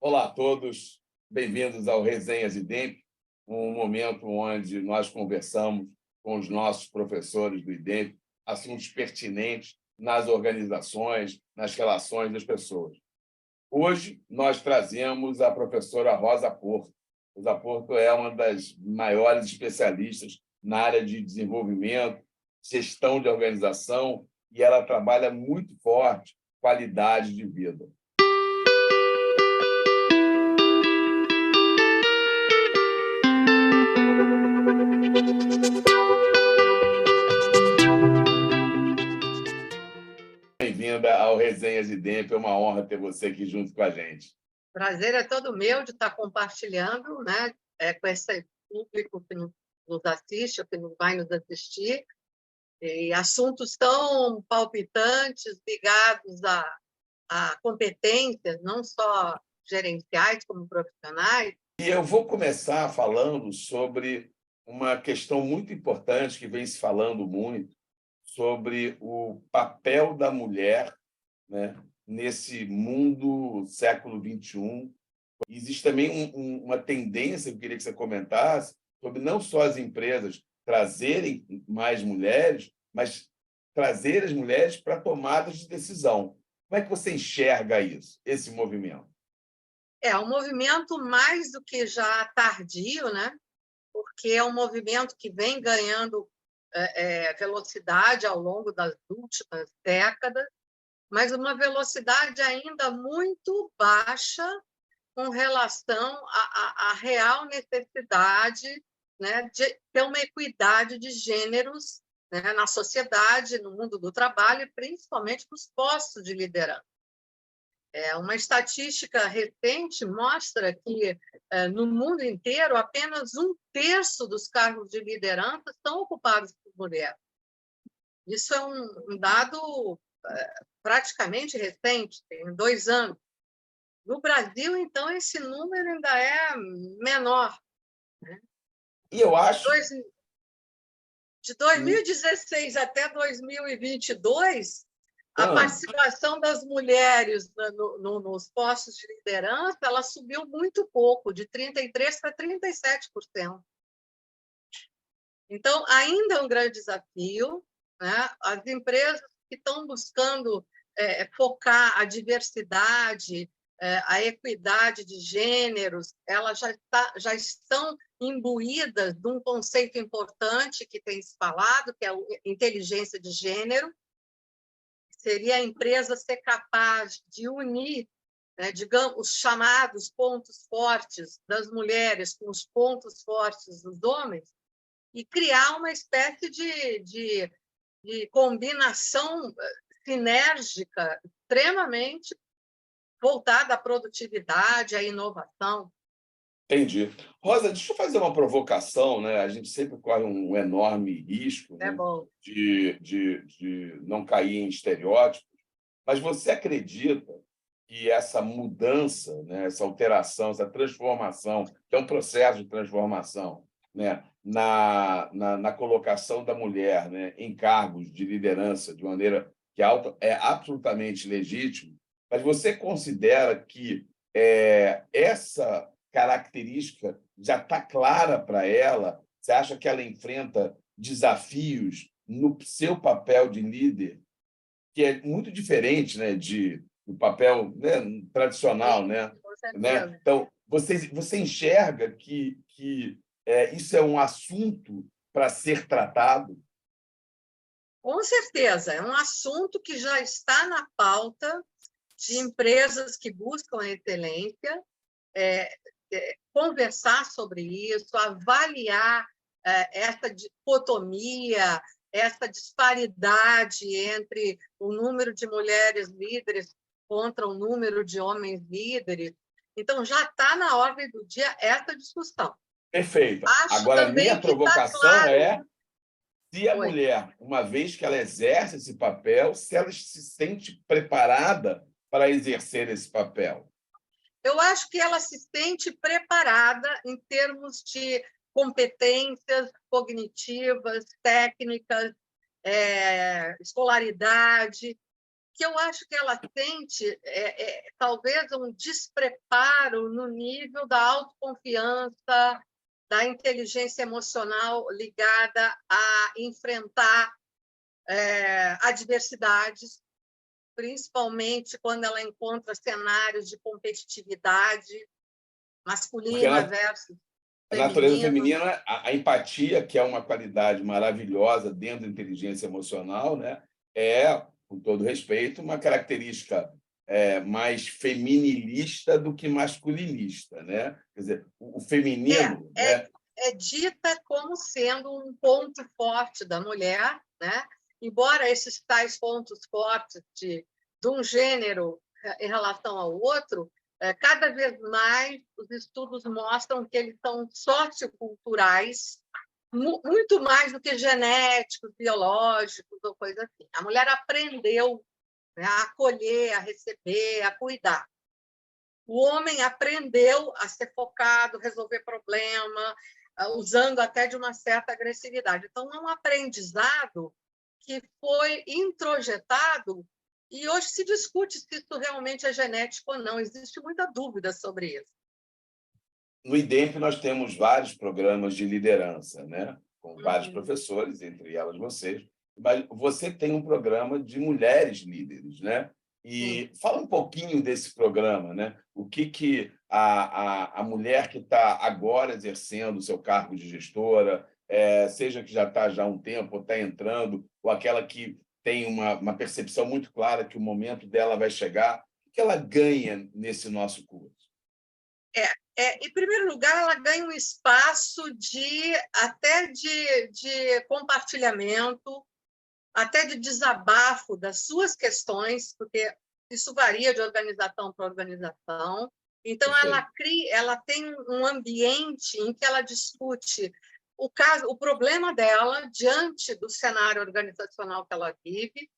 Olá a todos, bem-vindos ao Resenhas IDEMP, um momento onde nós conversamos com os nossos professores do IDEMP assuntos pertinentes nas organizações, nas relações das pessoas. Hoje, nós trazemos a professora Rosa Porto. Rosa Porto é uma das maiores especialistas na área de desenvolvimento, gestão de organização, e ela trabalha muito forte qualidade de vida. Bem-vinda ao Resenhas IDEMP, é uma honra ter você aqui junto com a gente. Prazer é todo meu de estar compartilhando, né, com esse público que nos assiste, ou que vai nos assistir, e assuntos tão palpitantes, ligados a competências, não só gerenciais, como profissionais. E eu vou começar falando sobre uma questão muito importante que vem se falando muito, sobre o papel da mulher, né, nesse mundo século XXI. Existe também uma tendência, eu queria que você comentasse, sobre não só as empresas trazerem mais mulheres, mas trazer as mulheres para tomadas de decisão. Como é que você enxerga isso, esse movimento? É um movimento mais do que já tardio, né? Porque é um movimento que vem ganhando velocidade ao longo das últimas décadas, mas uma velocidade ainda muito baixa com relação à real necessidade, né, de ter uma equidade de gêneros, né, na sociedade, no mundo do trabalho e principalmente nos postos de liderança. Uma estatística recente mostra que, no mundo inteiro, apenas 1/3 dos cargos de liderança são ocupados por mulheres. Isso é um dado praticamente recente, tem 2 anos. No Brasil, então, esse número ainda é menor, né? E eu acho De que 2016 até 2022, a ah, participação das mulheres nos postos de liderança ela subiu muito pouco, de 33% para 37%. Então, ainda é um grande desafio, né? As empresas que estão buscando focar a diversidade, a equidade de gêneros, elas já estão imbuídas de um conceito importante que tem se falado, que é a inteligência de gênero. Seria a empresa ser capaz de unir, né, digamos, os chamados pontos fortes das mulheres com os pontos fortes dos homens e criar uma espécie de combinação sinérgica extremamente voltada à produtividade, à inovação. entendi. Rosa, deixa eu fazer uma provocação, né? A gente sempre corre um enorme risco, É né, bom. de não cair em estereótipos, mas você acredita que essa mudança, né, essa alteração, essa transformação, que é um processo de transformação, né, na colocação da mulher, né, em cargos de liderança de maneira que é absolutamente legítimo, mas você considera que essa característica já está clara para ela? Você acha que ela enfrenta desafios no seu papel de líder, que é muito diferente, né, do papel, né, tradicional, Sim, né? com Né? certeza. Então, você enxerga que isso é um assunto para ser tratado? Com certeza, é um assunto que já está na pauta de empresas que buscam a excelência, conversar sobre isso, avaliar essa dicotomia, essa disparidade entre o número de mulheres líderes contra o número de homens líderes. Então, já está na ordem do dia essa discussão. Perfeito. Acho Agora, minha também que está provocação claro. é se a Oi. mulher, uma vez que ela exerce esse papel, se ela se sente preparada para exercer esse papel. Eu acho que ela se sente preparada em termos de competências cognitivas, técnicas, escolaridade, que eu acho que ela sente talvez um despreparo no nível da autoconfiança, da inteligência emocional ligada a enfrentar adversidades, principalmente quando ela encontra cenários de competitividade Porque masculina versus a natureza feminino. feminina, a empatia, que é uma qualidade maravilhosa dentro da inteligência emocional, né, é, com todo respeito, uma característica mais feminilista do que masculinista, né? Quer dizer, o feminino, né? É dita como sendo um ponto forte da mulher, né? Embora esses tais pontos fortes de um gênero em relação ao outro, cada vez mais os estudos mostram que eles são socioculturais, muito mais do que genéticos, biológicos ou coisa assim. A mulher aprendeu, né, a acolher, a receber, a cuidar. O homem aprendeu a ser focado, resolver problema, usando até de uma certa agressividade. Então, é um aprendizado que foi introjetado e hoje se discute se isso realmente é genético ou não. Existe muita dúvida sobre isso. No IDEMP, nós temos vários programas de liderança, né? Com vários professores, entre elas vocês. Mas você tem um programa de mulheres líderes, né? E fala um pouquinho desse programa, né? O que a mulher que está agora exercendo o seu cargo de gestora, seja que já está já há um tempo, ou está entrando, ou aquela que tem uma percepção muito clara que o momento dela vai chegar, o que ela ganha nesse nosso curso? Em primeiro lugar, ela ganha um espaço até de compartilhamento, até de desabafo das suas questões, porque isso varia de organização para organização. Então, ela tem um ambiente em que ela discute o problema dela diante do cenário organizacional que ela vive.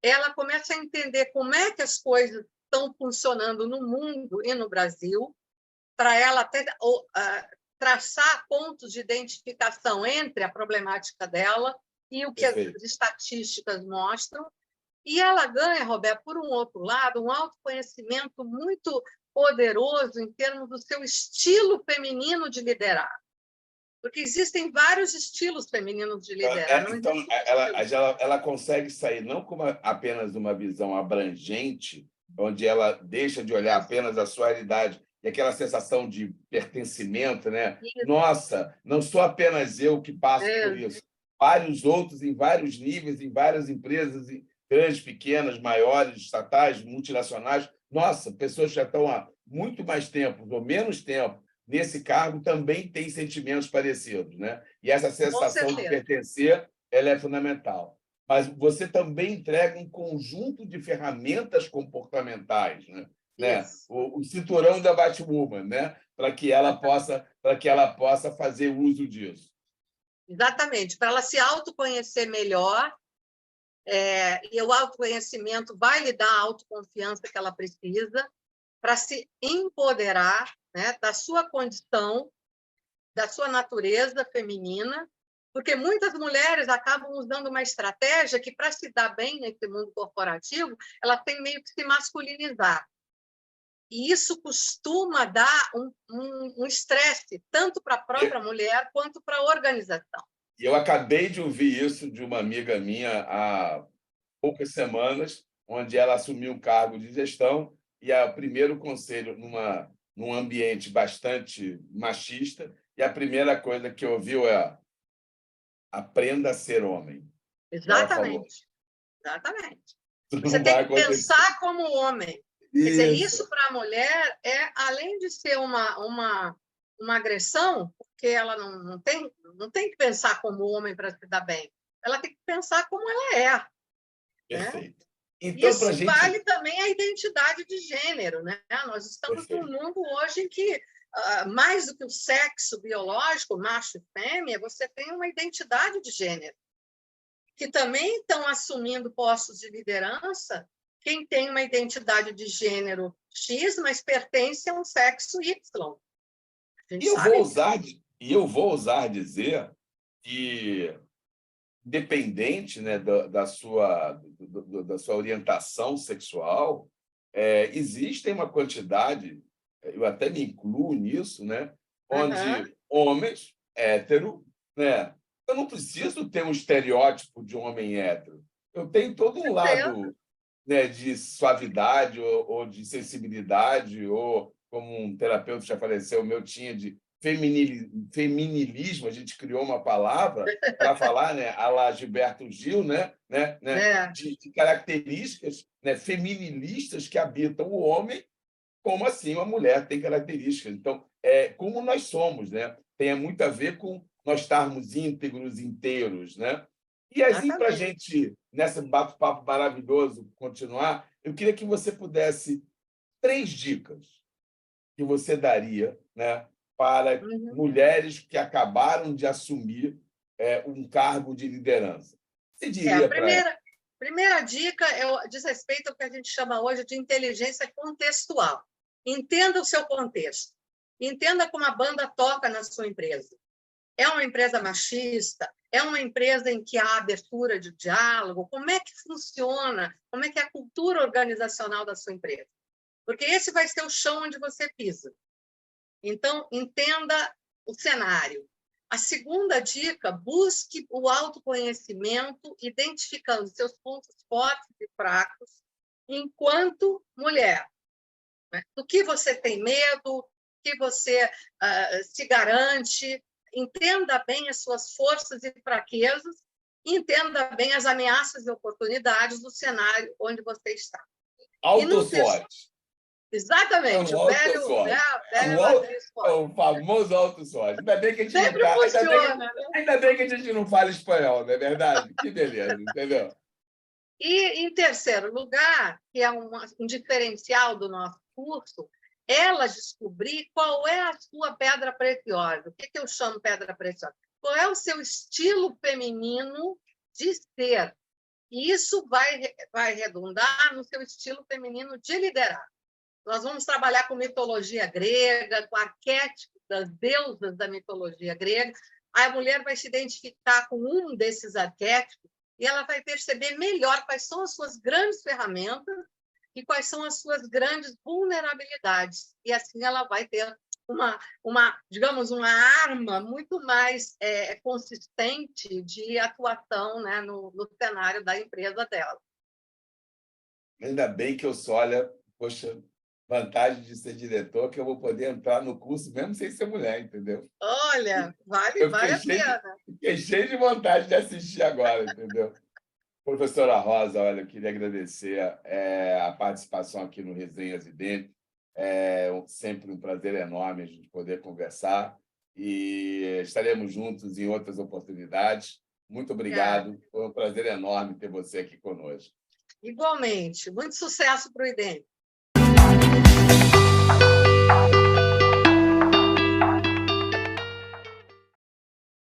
Ela começa a entender como é que as coisas estão funcionando no mundo e no Brasil, para ela até traçar pontos de identificação entre a problemática dela e o que as estatísticas mostram. E ela ganha, Roberto, por um outro lado, um autoconhecimento muito poderoso em termos do seu estilo feminino de liderar. Porque existem vários estilos femininos de liderar. Então, ela consegue sair não como apenas uma visão abrangente, onde ela deixa de olhar apenas a sua realidade e aquela sensação de pertencimento, né? Isso. Nossa, não sou apenas eu que passo por isso. Vários outros, em vários níveis, em várias empresas, grandes, pequenas, maiores, estatais, multinacionais. Nossa, pessoas que já estão há muito mais tempo ou menos tempo nesse cargo também têm sentimentos parecidos, né? E essa sensação de pertencer, ela é fundamental. Mas você também entrega um conjunto de ferramentas comportamentais, né? O cinturão da Batwoman, né? Para que ela possa fazer uso disso. Exatamente, para ela se autoconhecer melhor, e o autoconhecimento vai lhe dar a autoconfiança que ela precisa para se empoderar, né, da sua condição, da sua natureza feminina, porque muitas mulheres acabam usando uma estratégia que, para se dar bem nesse mundo corporativo, ela tem meio que se masculinizar. E isso costuma dar um estresse, tanto para a própria mulher quanto para a organização. E eu acabei de ouvir isso de uma amiga minha há poucas semanas, onde ela assumiu um cargo de gestão e o primeiro conselho num ambiente bastante machista, e a primeira coisa que ouviu é: aprenda a ser homem. Exatamente. Exatamente. Você tem que pensar como homem. Quer dizer, isso para a mulher além de ser uma agressão, porque ela não tem que pensar como homem para se dar bem. Ela tem que pensar como ela é. Perfeito. Né? Então, isso vale também a identidade de gênero. Né? Nós estamos num mundo hoje em que, mais do que o sexo biológico, macho e fêmea, você tem uma identidade de gênero, que também estão assumindo postos de liderança quem tem uma identidade de gênero X, mas pertence a um sexo Y. E eu vou ousar dizer que independente, né, da sua orientação sexual, existem uma quantidade, eu até me incluo nisso, né, onde homens héteros, né, eu não preciso ter um estereótipo de um homem hétero. Eu tenho todo um lado, né, de suavidade ou de sensibilidade, ou, como um terapeuta já faleceu, o meu tinha de feminilismo, a gente criou uma palavra para falar, né, à la Gilberto Gil, né, de características, né, feminilistas que habitam o homem, como assim uma mulher tem características. Então, como nós somos, né? Tem muito a ver com nós estarmos íntegros, inteiros, né? E assim, para a gente, nesse bate-papo maravilhoso, continuar, eu queria que você pudesse 3 dicas que você daria, né, para mulheres que acabaram de assumir um cargo de liderança. Você diria para ela? Primeira dica diz respeito ao que a gente chama hoje de inteligência contextual. Entenda o seu contexto. Entenda como a banda toca na sua empresa. É uma empresa machista? É uma empresa em que há abertura de diálogo? Como é que funciona? Como é que é a cultura organizacional da sua empresa? Porque esse vai ser o chão onde você pisa. Então, entenda o cenário. A segunda dica, busque o autoconhecimento, identificando seus pontos fortes e fracos enquanto mulher. Do que você tem medo, que você se garante, entenda bem as suas forças e fraquezas, e entenda bem as ameaças e oportunidades do cenário onde você está. Auto-SWOT. Exatamente, o velho o famoso auto-SWOT. Ainda bem que a gente sempre não funciona. Ainda bem que a gente não fala espanhol, não é verdade? Que beleza, entendeu? E, em terceiro lugar, que é um diferencial do nosso curso, ela descobrir qual é a sua pedra preciosa. O que eu chamo pedra preciosa? Qual é o seu estilo feminino de ser? E isso vai redundar no seu estilo feminino de liderar. Nós vamos trabalhar com mitologia grega, com arquétipos das deusas da mitologia grega. A mulher vai se identificar com um desses arquétipos e ela vai perceber melhor quais são as suas grandes ferramentas e quais são as suas grandes vulnerabilidades. E assim ela vai ter digamos, uma arma muito mais consistente de atuação, né, no cenário da empresa dela. Ainda bem que eu sou, olha, poxa, vantagem de ser diretor, que eu vou poder entrar no curso mesmo sem ser mulher, entendeu? Olha, vale a pena. Fiquei cheio de vontade de assistir agora, entendeu? Professora Rosa, olha, eu queria agradecer a participação aqui no Resenhas e Dentes. É sempre um prazer enorme a gente poder conversar e estaremos juntos em outras oportunidades. Muito obrigado. Foi um prazer enorme ter você aqui conosco. Igualmente. Muito sucesso para o IDEM.